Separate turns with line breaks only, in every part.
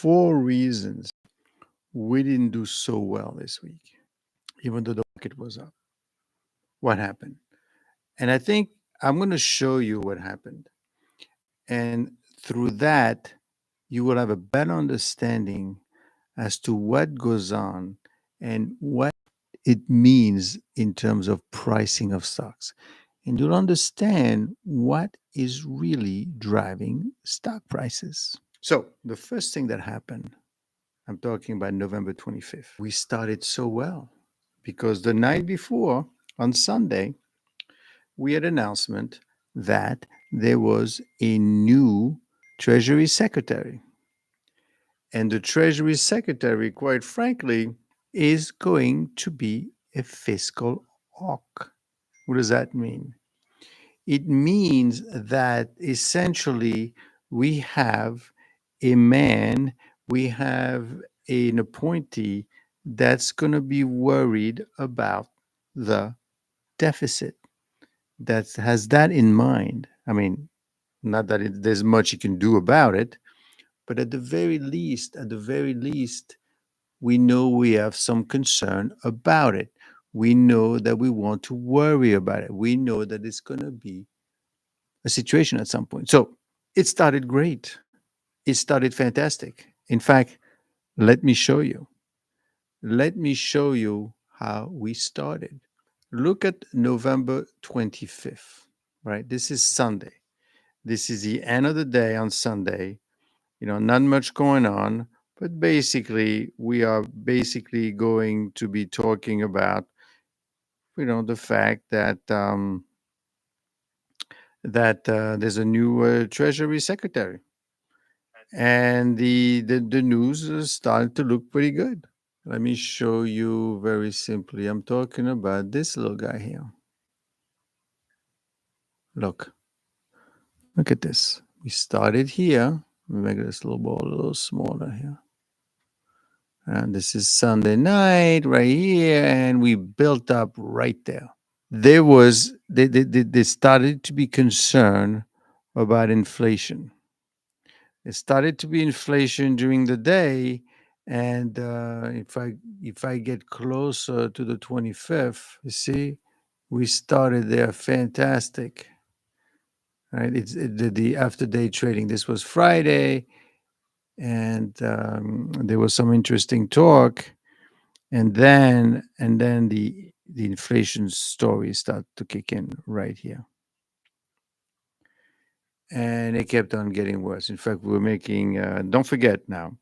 four reasons we didn't do so well this week, even though the market was up. What happened? And I think I'm going to show you what happened. And through that, you will have a better understanding as to what goes on and what it means in terms of pricing of stocks. And you'll understand what is really driving stock prices. So, the first thing that happened, I'm talking about November 25th, we started so well because the night before, on Sunday, we had announcement that there was a new Treasury Secretary. And the Treasury Secretary, quite frankly, is going to be a fiscal hawk. What does that mean? It means that essentially we have a man, we have an appointee that's going to be worried about the deficit, that has that in mind. I mean, not that there's much you can do about it, but at the very least, we know we have some concern about it. We know that we want to worry about it. We know that it's going to be a situation at some point. So it started great. It started fantastic. In fact, let me show you. Let me show you how we started. Look at November 25th, right? This is Sunday. This is the end of the day on Sunday. Not much going on, but basically, we are basically going to be talking about, the fact that there's a new Treasury Secretary, and the news is starting to look pretty good. Let me show you very simply. I'm talking about this little guy here. Look, look at this. We started here. Let me make this little ball a little smaller here. And this is Sunday night right here, and we built up right there. They started to be concerned about inflation. It started to be inflation during the day, and if I get closer to the 25th, you see, we started there fantastic, right? The after day trading. This was Friday, and there was some interesting talk, and then the inflation story started to kick in right here, and it kept on getting worse. In fact, we were making. Don't forget now,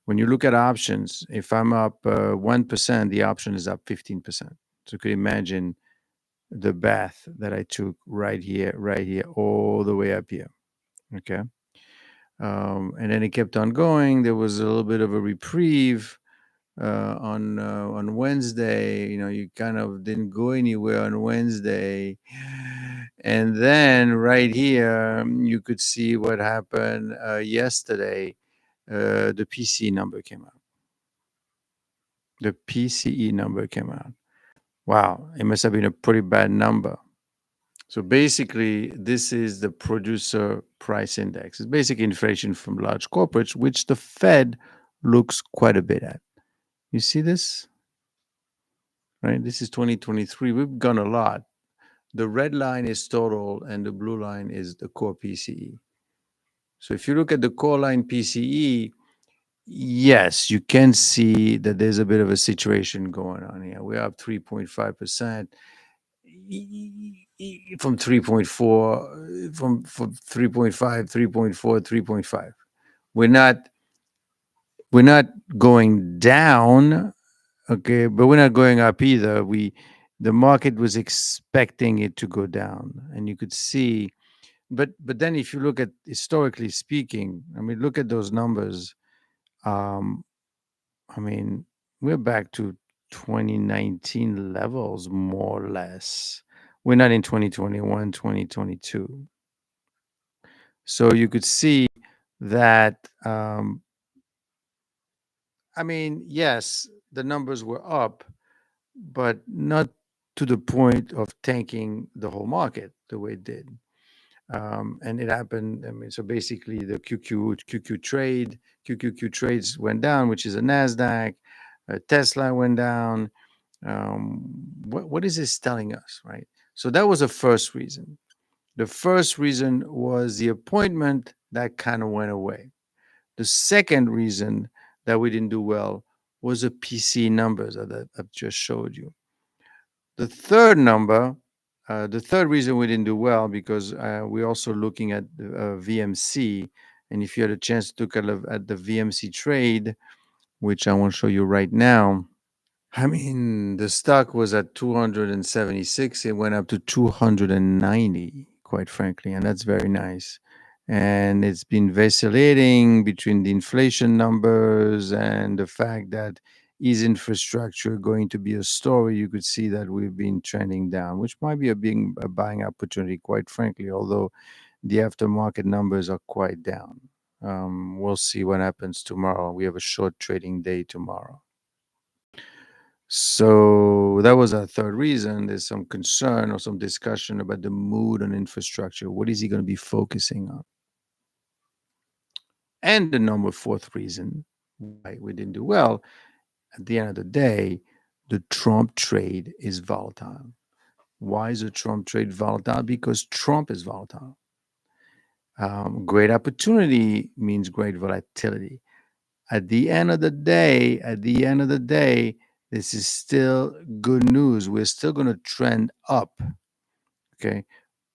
when you look at options, if I'm up 1%, the option is up 15%. So you could imagine the bath that I took right here, all the way up here. Okay. And then it kept on going. There was a little bit of a reprieve on Wednesday. You kind of didn't go anywhere on Wednesday, and then right here you could see what happened yesterday. The PCE number came out. The PCE number came out. Wow, it must have been a pretty bad number. So basically, this is the producer price index. It's basically inflation from large corporates, which the Fed looks quite a bit at. You see this? Right? This is 2023. We've gone a lot. The red line is total, and the blue line is the core PCE. So if you look at the core line PCE, yes, you can see that there's a bit of a situation going on here. We're up 3.5%. From 3.4, from 3.5, 3.4, 3.5. We're not going down, okay, but we're not going up either. The market was expecting it to go down, and you could see, but then if you look at historically speaking, I mean, look at those numbers. Um, I mean, we're back to 2019 levels, more or less. We're not in 2021, 2022. So you could see that, I mean, yes, the numbers were up, but not to the point of tanking the whole market the way it did. And it happened. I mean, so basically, the QQQ trades went down, which is a Nasdaq. Tesla went down. What is this telling us, right? So that was the first reason. The first reason was the appointment that kind of went away. The second reason that we didn't do well was the PC numbers that I've just showed you. The third number, the third reason we didn't do well, because we're also looking at the VMC. And if you had a chance to look at the VMC trade, which I want to show you right now, I mean, the stock was at 276. It went up to 290, quite frankly, and that's very nice. And it's been vacillating between the inflation numbers and the fact that is infrastructure going to be a story. You could see that we've been trending down, which might be a buying opportunity, quite frankly, although the aftermarket numbers are quite down. We'll see what happens tomorrow. We have a short trading day tomorrow. So that was our third reason. There's some concern or some discussion about the mood on infrastructure. What is he going to be focusing on? And the number fourth reason why we didn't do well, at the end of the day, the Trump trade is volatile. Why is the Trump trade volatile? Because Trump is volatile. Great opportunity means great volatility. At the end of the day, this is still good news. We're still going to trend up. Okay.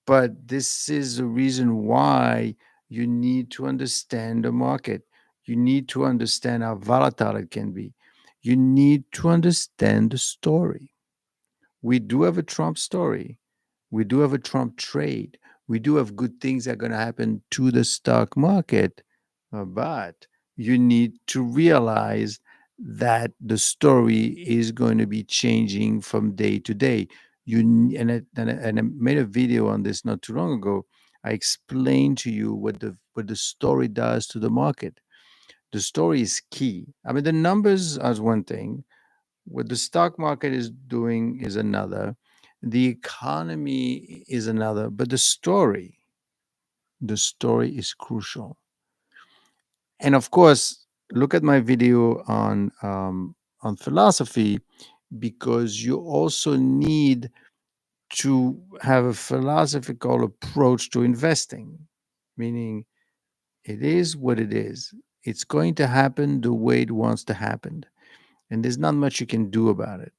But this is the reason why you need to understand the market. You need to understand how volatile it can be. You need to understand the story. We do have a Trump story. We do have a Trump trade. We do have good things that are going to happen to the stock market. But you need to realize that the story is going to be changing from day to day. And I made a video on this not too long ago. I explained to you what the story does to the market. The story is key. I mean, the numbers are one thing. What the stock market is doing is another. The economy is another. But the story is crucial. And of course, look at my video on philosophy, because you also need to have a philosophical approach to investing, meaning it is what it is. It's going to happen the way it wants to happen, and there's not much you can do about it.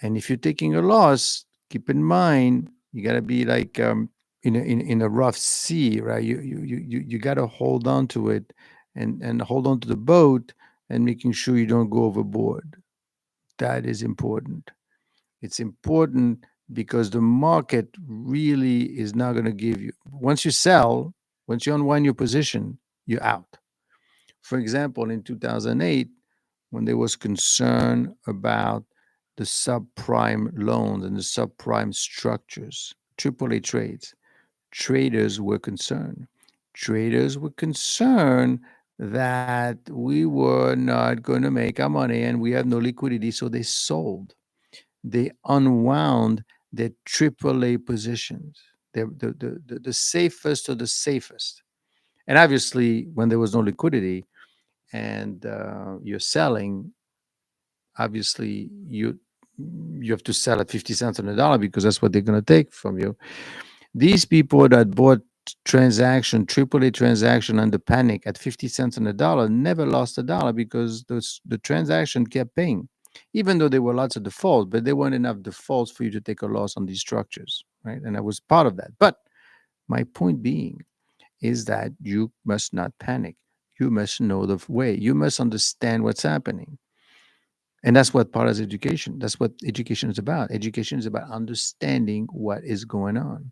And if you're taking a loss, keep in mind you got to be like in a rough sea, right? You got to hold on to it, and hold on to the boat, and making sure you don't go overboard. That is important. It's important because the market really is not going to give you. Once you sell, once you unwind your position, you're out. For example, in 2008, when there was concern about the subprime loans and the subprime structures, AAA trades, traders were concerned. Traders were concerned that we were not going to make our money and we have no liquidity, so they sold. They unwound their AAA positions. The safest of the safest. And obviously, when there was no liquidity and you're selling, obviously you have to sell at 50 cents on the dollar because that's what they're going to take from you. These people that bought AAA transaction under panic at 50 cents on the dollar never lost a dollar because the transaction kept paying, even though there were lots of defaults, but there weren't enough defaults for you to take a loss on these structures, right? And I was part of that. But my point being is that you must not panic. You must know the way. You must understand what's happening. And that's what part of education. That's what education is about. Education is about understanding what is going on.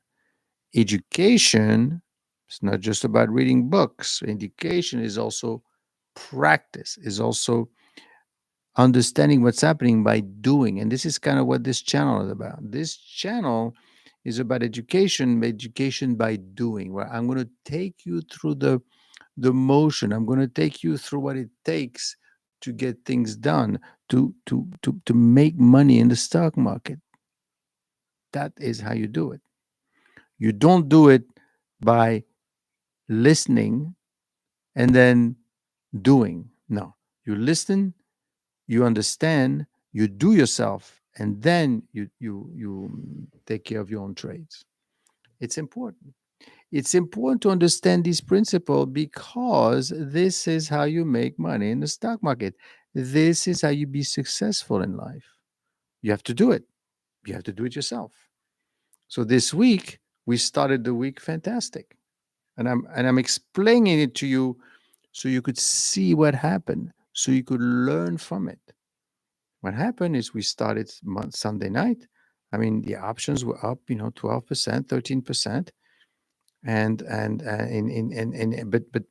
Education is not just about reading books. Education is also practice, is also understanding what's happening by doing. And this is kind of what this channel is about. This channel is about education by doing, where I'm going to take you through the motion. I'm going to take you through what it takes to get things done, to make money in the stock market. That is how you do it. You don't do it by listening and then doing. No, you listen, you understand, you do yourself, and then you take care of your own trades. It's important. It's important to understand this principle because this is how you make money in the stock market. This is how you be successful in life. You have to do it. You have to do it yourself. So this week we started the week fantastic. And I'm explaining it to you so you could see what happened, so you could learn from it. What happened is we started Sunday night. I mean, the options were up, 12%, 13%,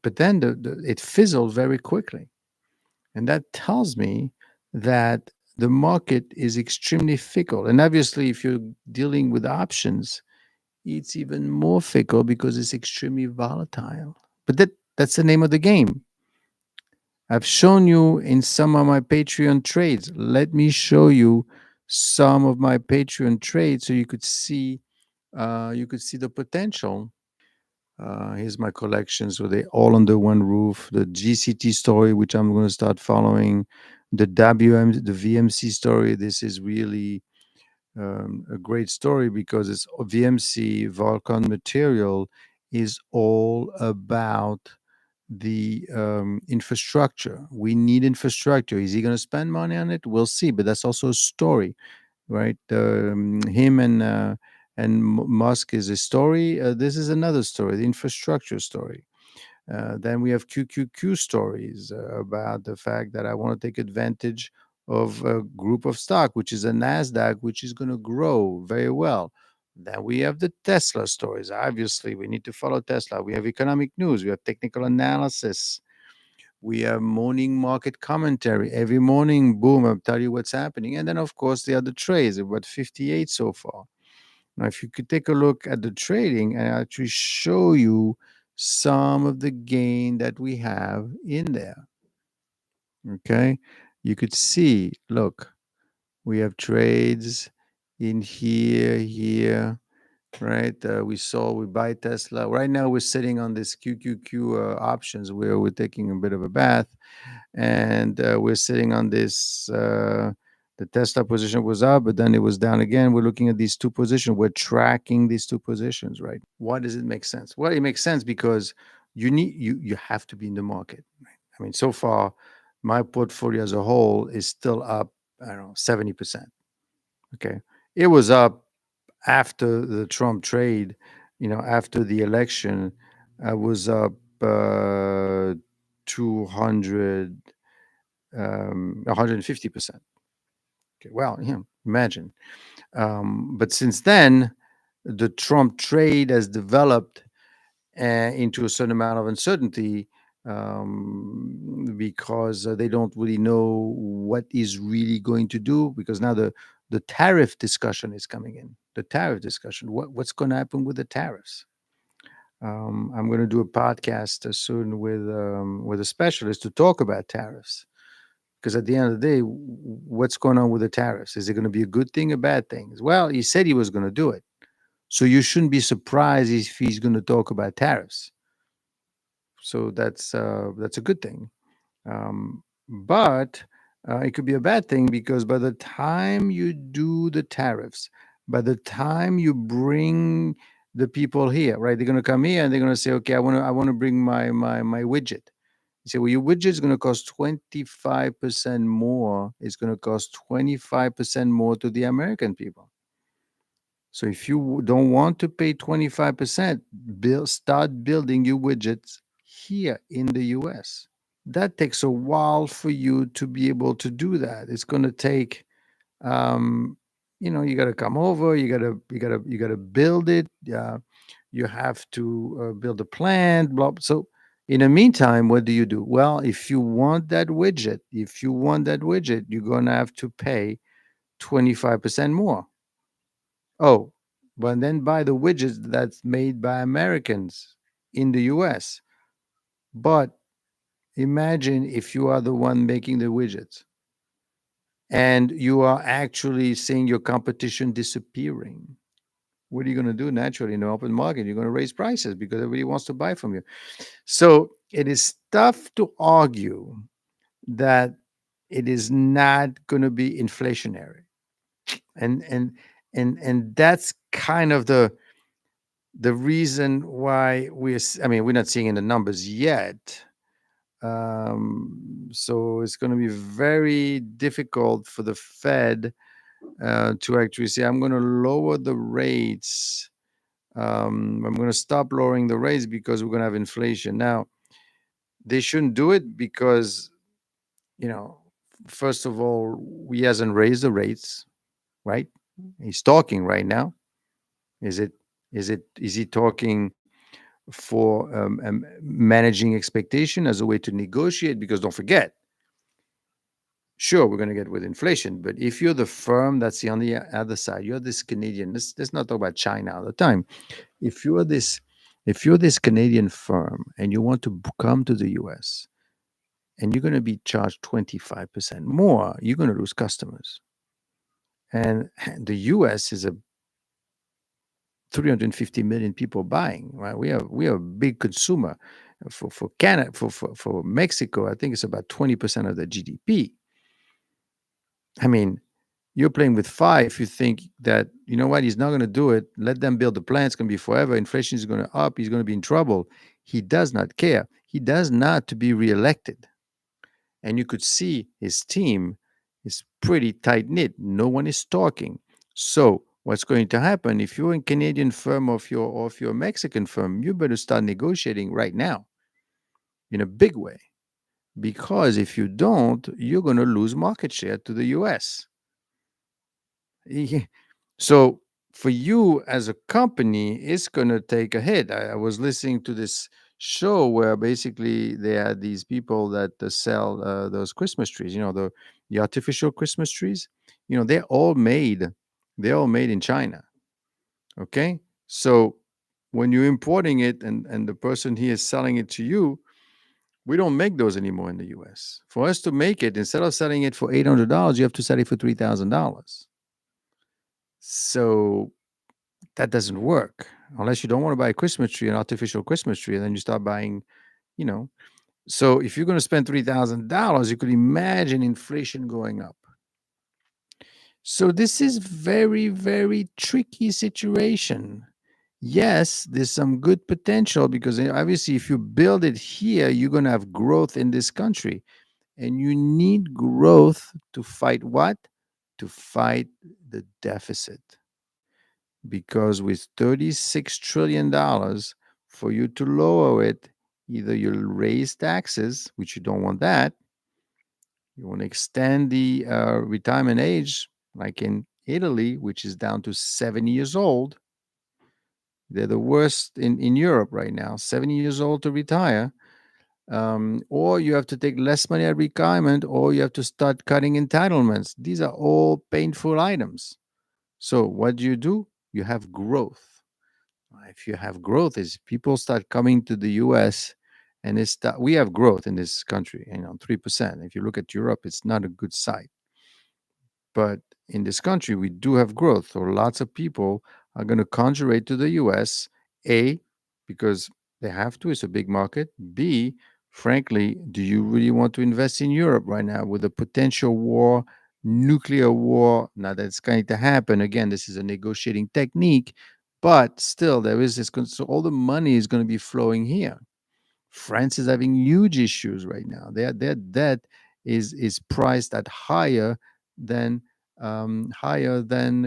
but then it fizzled very quickly, and that tells me that the market is extremely fickle. And obviously, if you're dealing with options, it's even more fickle because it's extremely volatile. But that's the name of the game. I've shown you in some of my Patreon trades. Let me show you some of my Patreon trades so you could see the potential. Here's my collections where they all under one roof. The GCT story, which I'm going to start following, the VMC story. This is really a great story because it's VMC Vulcan material is all about the infrastructure. We need infrastructure. Is he going to spend money on it? We'll see. But that's also a story, right? Him and Musk is a story. This is another story, the infrastructure story. Then we have QQQ stories about the fact that I want to take advantage of a group of stock, which is a NASDAQ, which is going to grow very well. Then we have the Tesla stories. Obviously, we need to follow Tesla. We have economic news. We have technical analysis. We have morning market commentary. Every morning, boom, I'll tell you what's happening. And then, of course, the other trades, about 58 so far. Now, if you could take a look at the trading and actually show you some of the gain that we have in there, okay, you could see, look, we have trades in here, right? We buy Tesla. Right now, we're sitting on this QQQ options where we're taking a bit of a bath, and we're sitting on this. The Tesla position was up, but then it was down again. We're looking at these two positions. We're tracking these two positions, right? Why does it make sense? Well, it makes sense because you have to be in the market. Right? I mean, so far, my portfolio as a whole is still up. I don't know, 70%. Okay, it was up after the Trump trade. After the election, I was up 200 150%. Okay, well, imagine. But since then, the Trump trade has developed into a certain amount of uncertainty because they don't really know what is really going to do. Because now the tariff discussion is coming in. The tariff discussion. What's going to happen with the tariffs? I'm going to do a podcast soon with a specialist to talk about tariffs. Because at the end of the day, what's going on with the tariffs? Is it going to be a good thing or bad thing? Well, he said he was going to do it. So you shouldn't be surprised if he's going to talk about tariffs. So that's a good thing. But it could be a bad thing because by the time you do the tariffs, by the time you bring the people here, right? They're going to come here and they're going to say, okay, I want to bring my widget. You say, well, your widget is going to cost 25% more. It's going to cost 25% more to the American people. So if you don't want to pay 25%, start building your widgets here in the US. That takes a while for you to be able to do that. It's going to take, um, you got to come over. You got to build it. You have to build a plant. Blah. So in the meantime, what do you do? Well, if you want that widget, you're going to have to pay 25% more. Oh, but then buy the widgets that's made by Americans in the US. But imagine if you are the one making the widgets and you are actually seeing your competition disappearing. what are you going to do naturally in the open market? You're going to raise prices because everybody wants to buy from you. So it is tough to argue that it is not going to be inflationary, and that's kind of the reason why I mean, we're not seeing in the numbers yet. So it's going to be very difficult for the Fed to actually say, I'm going to lower the rates. I'm going to stop lowering the rates because we're going to have inflation. Now, they shouldn't do it because, you know, first of all, he hasn't raised the rates, right? He's talking right now. Is it? Is he talking for managing expectation as a way to negotiate? Because don't forget, sure, we're going to get with inflation, but if you're the firm that's on the other side, you're this Canadian. Let's not talk about China all the time. If you're this, if you're this Canadian firm and you want to come to the U.S. and you're going to be charged 25% more, you're going to lose customers. And the U.S. is a 350 million people buying, right? We are a big consumer. For Canada, for Mexico, I think it's about 20% of the GDP. I mean, you're playing with fire if you think that, you know what, he's not going to do it. Let them build the plant. It's going to be forever. Inflation is going to up. He's going to be in trouble. He does not care. He does not to be reelected. And you could see his team is pretty tight knit. No one is talking. So what's going to happen if you're a Canadian firm or if you're a Mexican firm, you better start negotiating right now in a big way. Because if you don't, you're going to lose market share to the US. So for you as a company, it's going to take a hit. I was listening to this show where basically they had these people that sell those Christmas trees, the artificial Christmas trees. They're all made in China. Okay. So when you're importing it and the person here is selling it to you, we don't make those anymore in the US. For us to make it, instead of selling it for $800, you have to sell it for $3,000. So that doesn't work unless you don't want to buy a Christmas tree, an artificial Christmas tree, and then you start buying, you know. So if you're going to spend $3,000, you could imagine inflation going up. So this is very, very tricky situation. Yes, there's some good potential because obviously if you build it here, you're going to have growth in this country. And you need growth to fight what? To fight the deficit. Because with $36 trillion, for you to lower it, either you'll raise taxes, which you don't want that, you want to extend the retirement age, like in Italy, which is down to 70 years old. They're the worst in Europe right now, 70 years old to retire. Or you have to take less money at retirement, or you have to start cutting entitlements. These are all painful items. So what do? You have growth. If you have growth, is people start coming to the US, and we have growth in this country, 3%. If you look at Europe, it's not a good sight. But in this country, we do have growth. So lots of people are going to conjurate to the US, A, because they have to, it's a big market. B, frankly, do you really want to invest in Europe right now with a potential war, nuclear war? Now that's going to happen. Again, this is a negotiating technique, but still, there is this. So all the money is going to be flowing here. France is having huge issues right now. Their debt is priced at higher than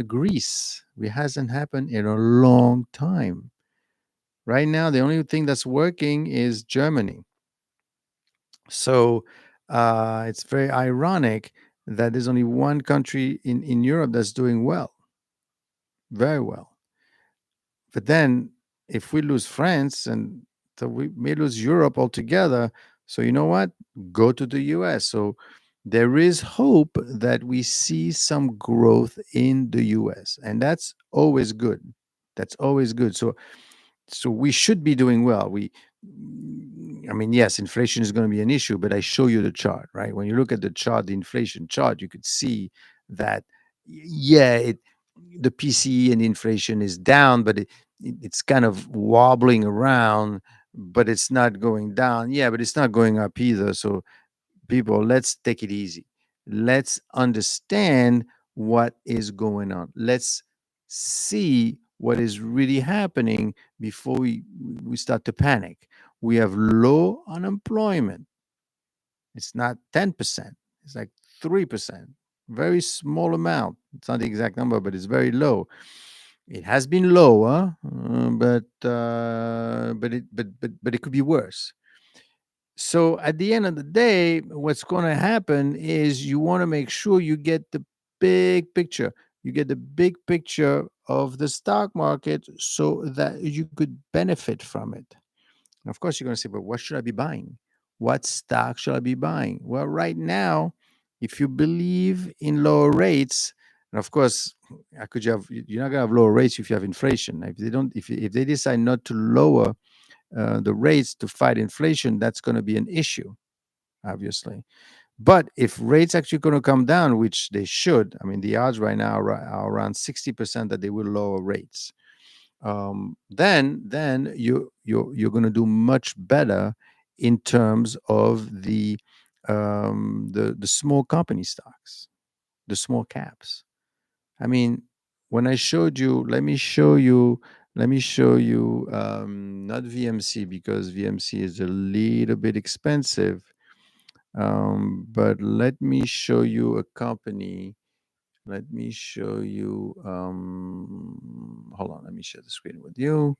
Greece. It hasn't happened in a long time. Right now, the only thing that's working is Germany. So it's very ironic that there's only one country in Europe that's doing well, very well. But then if we lose France, and so we may lose Europe altogether. So you know what? Go to the US. So there is hope that we see some growth in the US. And that's always good. That's always good. So we should be doing well. I mean, yes, inflation is going to be an issue, but I show you the chart, right? When you look at the chart, the inflation chart, you could see that, yeah, the PCE and inflation is down, but it's kind of wobbling around, but it's not going down. Yeah, but it's not going up either. So people, let's take it easy. Let's understand what is going on. Let's see what is really happening before we start to panic. We have low unemployment. It's not 10%. It's like 3%. Very small amount. It's not the exact number, but it's very low. It has been lower, but it could be worse. So at the end of the day, what's going to happen is you want to make sure you get the big picture. You get the big picture of the stock market so that you could benefit from it. And of course, you're going to say, but what should I be buying? What stock should I be buying? Well, right now, if you believe in lower rates, and of course, I could you have you're not going to have lower rates if you have inflation. If they don't, if they decide not to lower the rates to fight inflation, that's going to be an issue, obviously. But if rates actually going to come down, which they should, I mean, the odds right now are around 60% that they will lower rates. Then you're going to do much better in terms of the small company stocks, the small caps. I mean, when I showed you, let me show you not VMC because VMC is a little bit expensive. But let me show you a company. Let me show you. Hold on. Let me share the screen with you.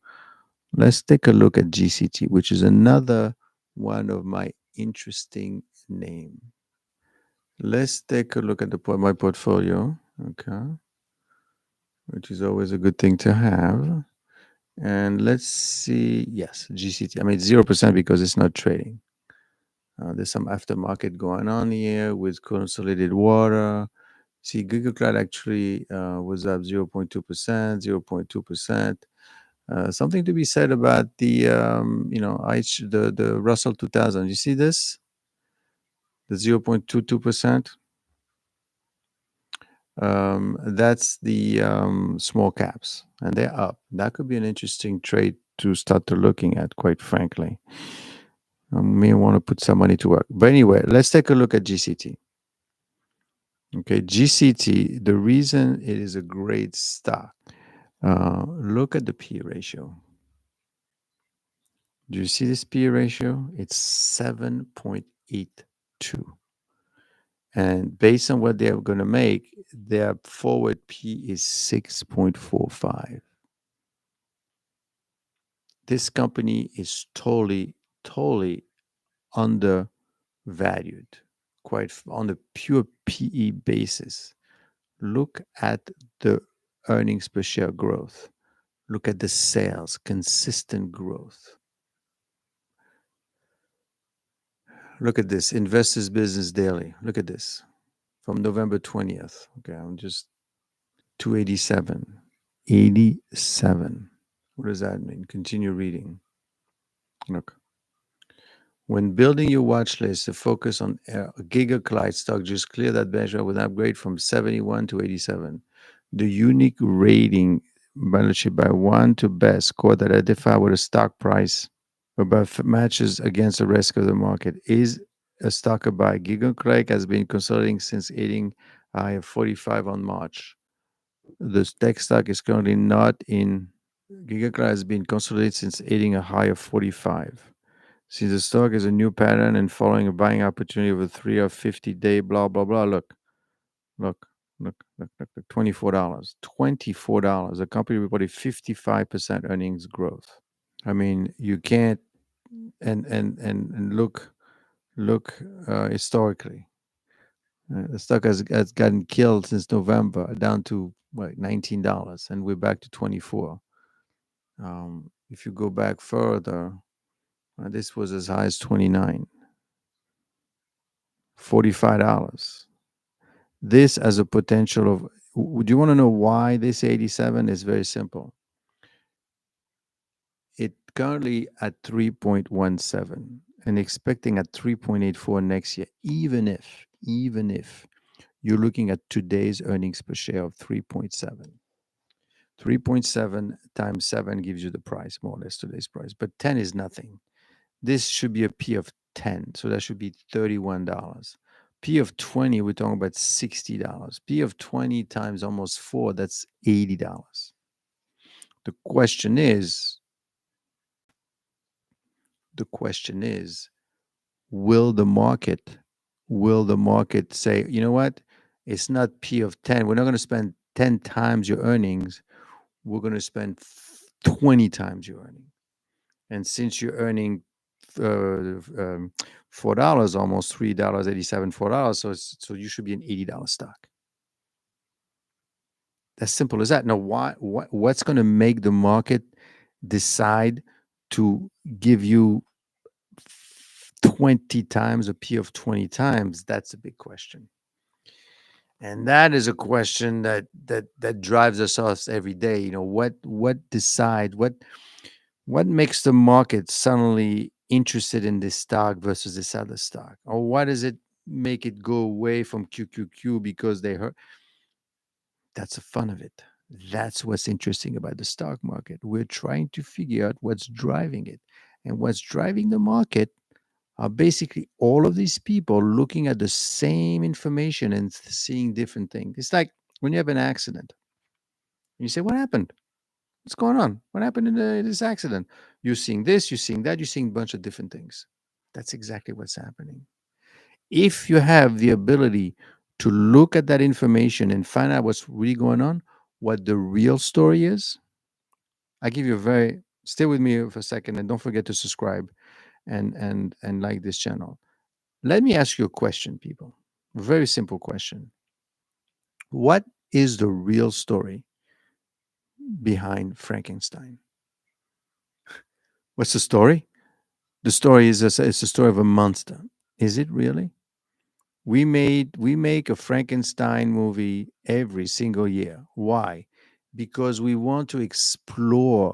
Let's take a look at GCT, which is another one of my interesting name. Let's take a look at my portfolio. Okay, which is always a good thing to have. And let's see. Yes, GCT. I mean, 0% because it's not trading. There's some aftermarket going on here with consolidated water. See, Google Cloud actually was up 0.2%, 0.2%. Something to be said about the Russell 2000. You see this? The 0.22%. That's the small caps, and they're up. That could be an interesting trade to start to looking at, quite frankly. I may want to put some money to work. But anyway, let's take a look at GCT. Okay, GCT, the reason it is a great stock, look at the P ratio. Do you see this P ratio? It's 7.82. And based on what they're going to make, their forward P is 6.45. This company is totally undervalued, quite on a pure PE basis. Look at the earnings per share growth. Look at the sales, consistent growth. Look at this, Investors Business Daily. Look at this from November 20th. Okay, I'm just 287. 87. What does that mean? Continue reading. Look. When building your watch list, the focus on GigaClyde stock just cleared that benchmark with an upgrade from 71 to 87. The unique rating balance sheet by one to best score that identify with a stock price above matches against the rest of the market is a stock to buy. GigaClyde has been consolidating since hitting a high of 45 on March. The tech stock is currently not in. GigaClyde has been consolidated since hitting a high of 45. See, the stock is a new pattern and following a buying opportunity of a 3 or 50-day blah, blah, blah. Look, look. $24. $24. The company reported 55% earnings growth. I mean, you can't, and look historically. The stock has gotten killed since November, down to what, $19, and we're back to 24. If you go back further, this was as high as 29, $45. This has a potential of, do you want to know why this 87 is very simple? It currently at 3.17 and expecting at 3.84 next year, even if you're looking at today's earnings per share of 3.7. 3.7 times 7 gives you the price, more or less today's price. But 10 is nothing. This should be a P of 10. So that should be $31. P of 20, we're talking about $60. P of 20 times almost 4, that's $80. The question is, the question is, will the market will the market say, you know what? It's not P of 10. We're not going to spend 10 times your earnings. We're going to spend 20 times your earnings. And since you're earning $4, almost $3.87, $4, so you should be an $80 stock. As simple as that. Now, what's going to make the market decide to give you 20 times a P of 20 times? That's a big question. And that is a question that drives us every day. You know, what makes the market suddenly interested in this stock versus this other stock? Or why does it make it go away from QQQ because they heard? That's the fun of it. That's what's interesting about the stock market. We're trying to figure out what's driving it. And what's driving the market are basically all of these people looking at the same information and seeing different things. It's like when you have an accident, you say, "What happened? What's going on? What happened in this accident?" You're seeing this, you're seeing that, you're seeing a bunch of different things. That's exactly what's happening. If you have the ability to look at that information and find out what's really going on, what the real story is, I give you a very stay with me for a second and don't forget to subscribe and like this channel. Let me ask you a question, people. A very simple question. What is the real story behind Frankenstein? What's the story? The story is it's the story of a monster. Is it really? We make a Frankenstein movie every single year. Why? Because we want to explore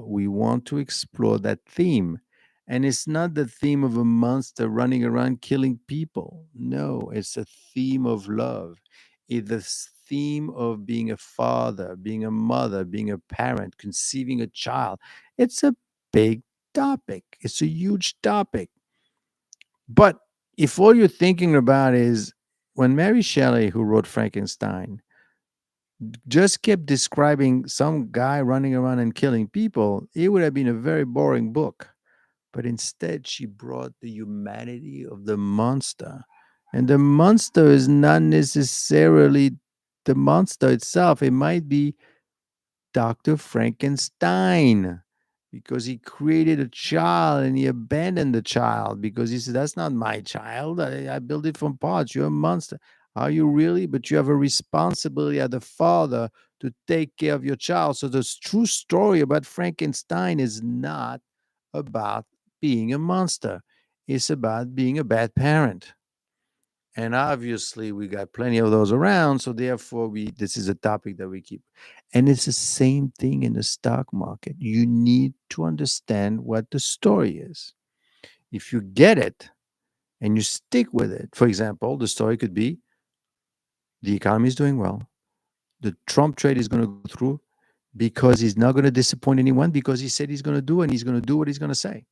that theme. And it's not the theme of a monster running around killing people. No, it's a theme of love. It's the theme of being a father, being a mother, being a parent, conceiving a child. It's a big topic. It's a huge topic. But if all you're thinking about is when Mary Shelley, who wrote Frankenstein, just kept describing some guy running around and killing people, it would have been a very boring book. But instead, she brought the humanity of the monster. And the monster is not necessarily the monster itself, it might be Dr. Frankenstein because he created a child and he abandoned the child because he said, "That's not my child. I built it from parts. You're a monster." Are you really? But you have a responsibility as a father to take care of your child. So the true story about Frankenstein is not about being a monster, it's about being a bad parent. And obviously we got plenty of those around, so therefore we this is a topic that we keep. And it's the same thing in the stock market. You need to understand what the story is. If you get it and you stick with it, for example, the story could be the economy is doing well, the Trump trade is going to go through because he's not going to disappoint anyone because he said he's going to do and he's going to do what he's going to say.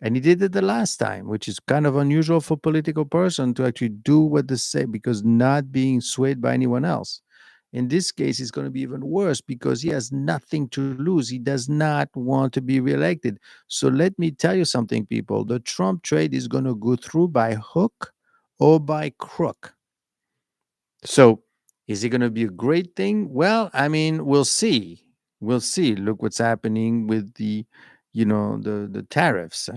And he did it the last time, which is kind of unusual for a political person to actually do what they say because not being swayed by anyone else. In this case, it's going to be even worse because he has nothing to lose. He does not want to be reelected. So let me tell you something, people. The Trump trade is going to go through by hook or by crook. So, is it going to be a great thing? Well, I mean, we'll see. We'll see. Look what's happening with the tariffs.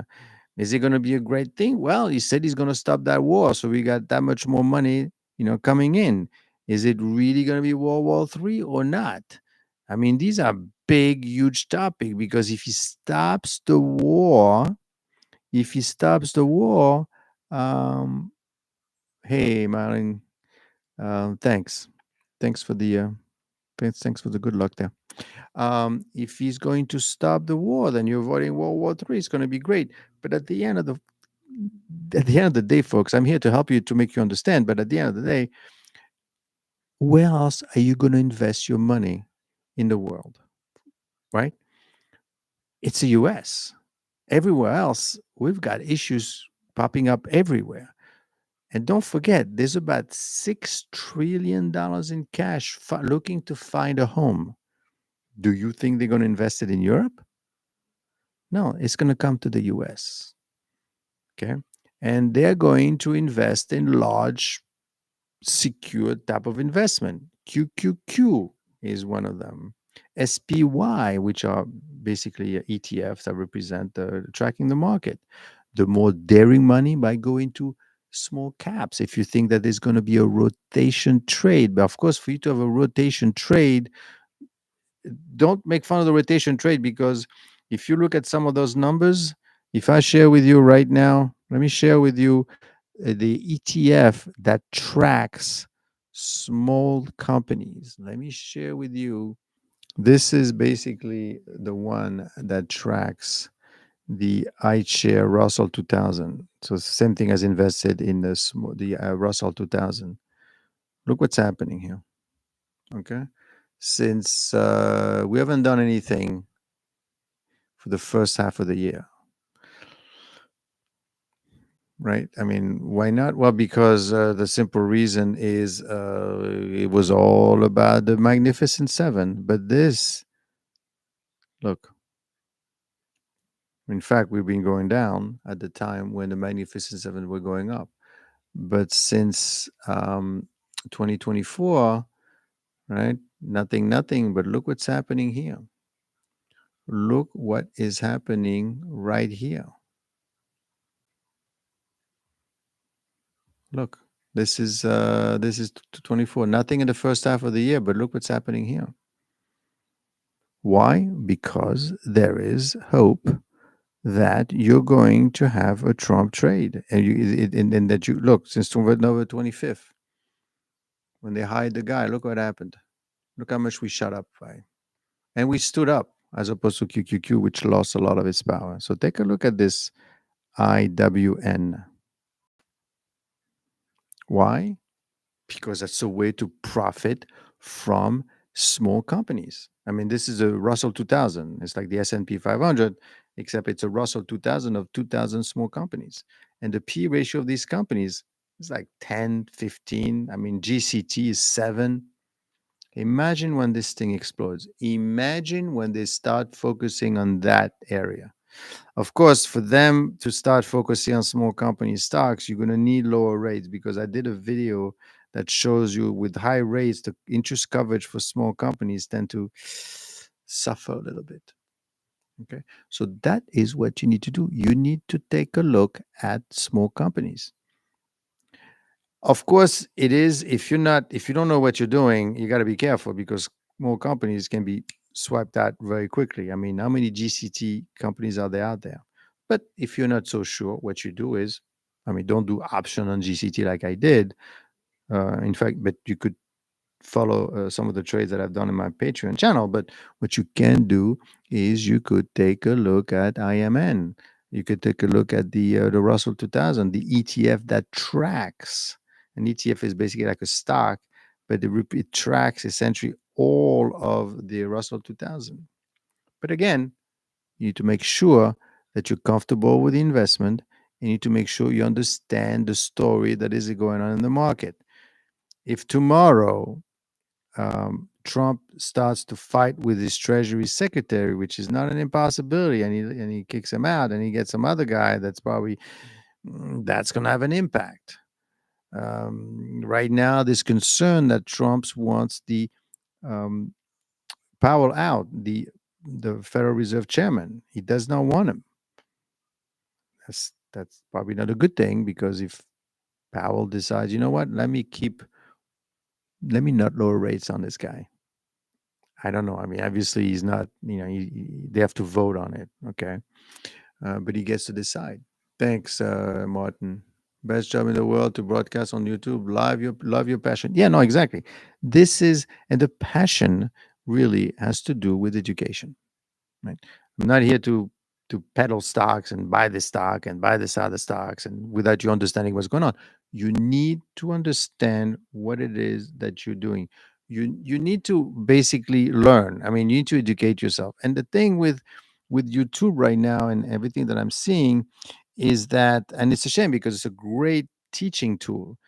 Is it going to be a great thing? Well, he said he's going to stop that war, so we got that much more money, coming in. Is it really going to be World War III or not? I mean, these are big, huge topic because if he stops the war, um, hey, Marlon, thanks. Thanks for the thanks for the good luck there. If he's going to stop the war, then you're avoiding World War III. It's going to be great. But at the end of the day, folks, I'm here to help you to make you understand. But at the end of the day, where else are you going to invest your money in the world? right? It's the US. Everywhere else, we've got issues popping up everywhere. And don't forget, there's about $6 trillion in cash looking to find a home. Do you think they're going to invest it in Europe? No, it's going to come to the US. Okay. And they're going to invest in large, secure type of investment. QQQ is one of them. SPY, which are basically ETFs that represent tracking the market. The more daring money by going to small caps. If you think that there's going to be a rotation trade, but of course, for you to have a rotation trade, don't make fun of the rotation trade, because if you look at some of those numbers, if I share with you right now, let me share with you the ETF that tracks small companies. Let me share with you. This is basically the one that tracks the iShare Russell 2000. So it's the same thing as invested in the Russell 2000. Look what's happening here. Okay. Since we haven't done anything for the first half of the year, right? I mean, why not? Well, because the simple reason is it was all about the Magnificent Seven. But this, look, in fact, we've been going down at the time when the Magnificent Seven were going up. But since 2024, right? Nothing, nothing. But look what's happening here. Look what is happening right here. Look, this is 24. Nothing in the first half of the year, but look what's happening here. Why? Because there is hope that you're going to have a Trump trade, and that you look since November 25th when they hired the guy. Look what happened. Look how much we shut up by, and we stood up as opposed to QQQ, which lost a lot of its power. So take a look at this IWN. Why? Because that's a way to profit from small companies. I mean, this is a Russell 2000. It's like the S&P 500, except it's a Russell 2000 of 2000 small companies. And the P ratio of these companies is like 10, 15. I mean, GCT is 7. Imagine when this thing explodes. Imagine when they start focusing on that area. Of course, for them to start focusing on small company stocks, you're going to need lower rates, because I did a video that shows you with high rates, the interest coverage for small companies tend to suffer a little bit. Okay. So that is what you need to do. You need to take a look at small companies. Of course, it is. If you don't know what you're doing, you got to be careful, because small companies can be swiped out very quickly. I mean, how many GCT companies are there out there? But if you're not so sure, what you do is, I mean, don't do option on GCT like I did. In fact, but you could follow some of the trades that I've done in my Patreon channel. But what you can do is you could take a look at IMN. You could take a look at the Russell 2000, the ETF that tracks. An ETF is basically like a stock, but it tracks essentially all of the Russell 2000. But again, you need to make sure that you're comfortable with the investment. You need to make sure you understand the story that is going on in the market. If tomorrow Trump starts to fight with his Treasury Secretary, which is not an impossibility, and he kicks him out, and he gets some other guy that's probably that's going to have an impact. Right now, there's concern that Trump wants the um, Powell out, the Federal Reserve Chairman. He does not want him. That's probably not a good thing, because if Powell decides, you know what, let me not lower rates on this guy. I don't know. I mean, obviously, he's not. They have to vote on it. Okay, but he gets to decide. Thanks, Martin. Best job in the world to broadcast on YouTube. Love your passion. Yeah, no, exactly. This is, and the passion really has to do with education, right? I'm not here to peddle stocks and buy this stock and buy this other stocks, and without you understanding what's going on. You need to understand what it is that you're doing. You need to basically learn. I mean, you need to educate yourself. And the thing with YouTube right now and everything that I'm seeing is that, and it's a shame because it's a great teaching tool,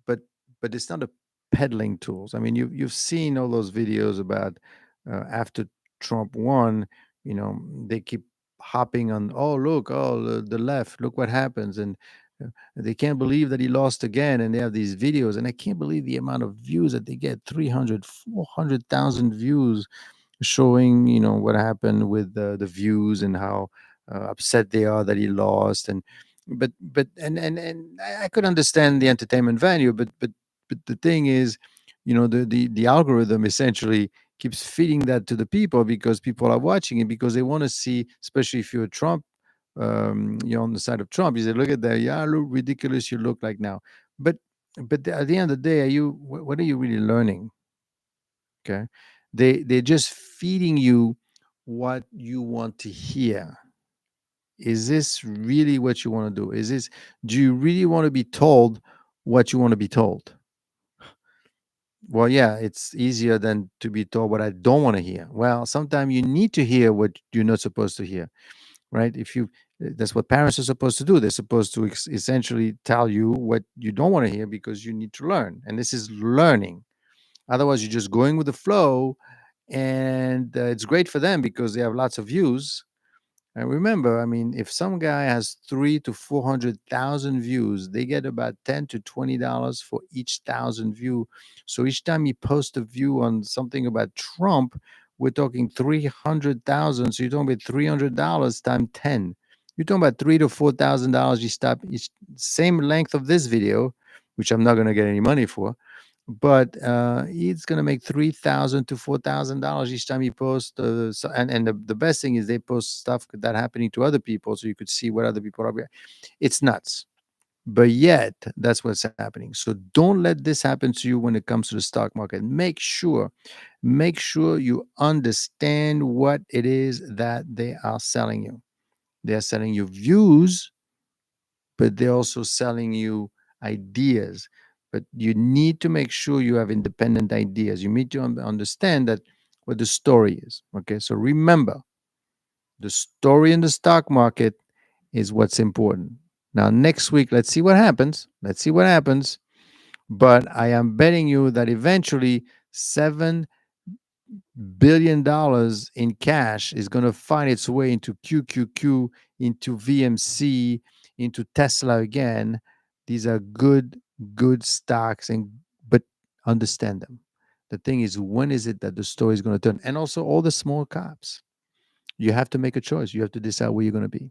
but it's not a peddling tools. I mean, you've seen all those videos about after Trump won, they keep hopping on. Oh, look, oh, the left, look what happens, and they can't believe that he lost again. And they have these videos, and I can't believe the amount of views that they get: 300, 400,000 views showing what happened with the views and how upset they are that he lost. And and I could understand the entertainment value, but the thing is, the algorithm essentially keeps feeding that to the people because people are watching it because they want to see, especially if you're a Trump, you're on the side of Trump. You say, look at that, yeah, look ridiculous you look like now. but at the end of the day, what are you really learning? Okay. They're just feeding you what you want to hear. Is this really what you want to do? Do you really want to be told what you want to be told? Well, yeah, it's easier than to be told what I don't want to hear. Well, sometimes you need to hear what you're not supposed to hear, right? That's what parents are supposed to do. They're supposed to essentially tell you what you don't want to hear because you need to learn. And this is learning. Otherwise, you're just going with the flow, and it's great for them because they have lots of views. And remember, I mean, if some guy has 3 to 400,000 views, they get about $10 to $20 for each thousand view. So each time you post a view on something about Trump, we're talking 300,000. So you're talking about $300 times 10. You're talking about $3 to $4,000. You stop each same length of this video, which I'm not going to get any money for, but it's going to make $3,000 to $4,000 each time you post. And the best thing is they post stuff that happening to other people, so you could see what other people are. It's nuts, but yet that's what's happening. So don't let this happen to you when it comes to the stock market. Make sure you understand what it is that they are selling you. They are selling you views, but they're also selling you ideas. But you need to make sure you have independent ideas. You need to understand that what the story is. Okay, so remember, the story in the stock market is what's important. Now, next week, let's see what happens. Let's see what happens. But I am betting you that eventually $7 billion in cash is going to find its way into QQQ, into VMC, into Tesla again. These are good stocks, but understand them. The thing is, when is it that the story is going to turn? And also all the small caps. You have to make a choice. You have to decide where you're going to be.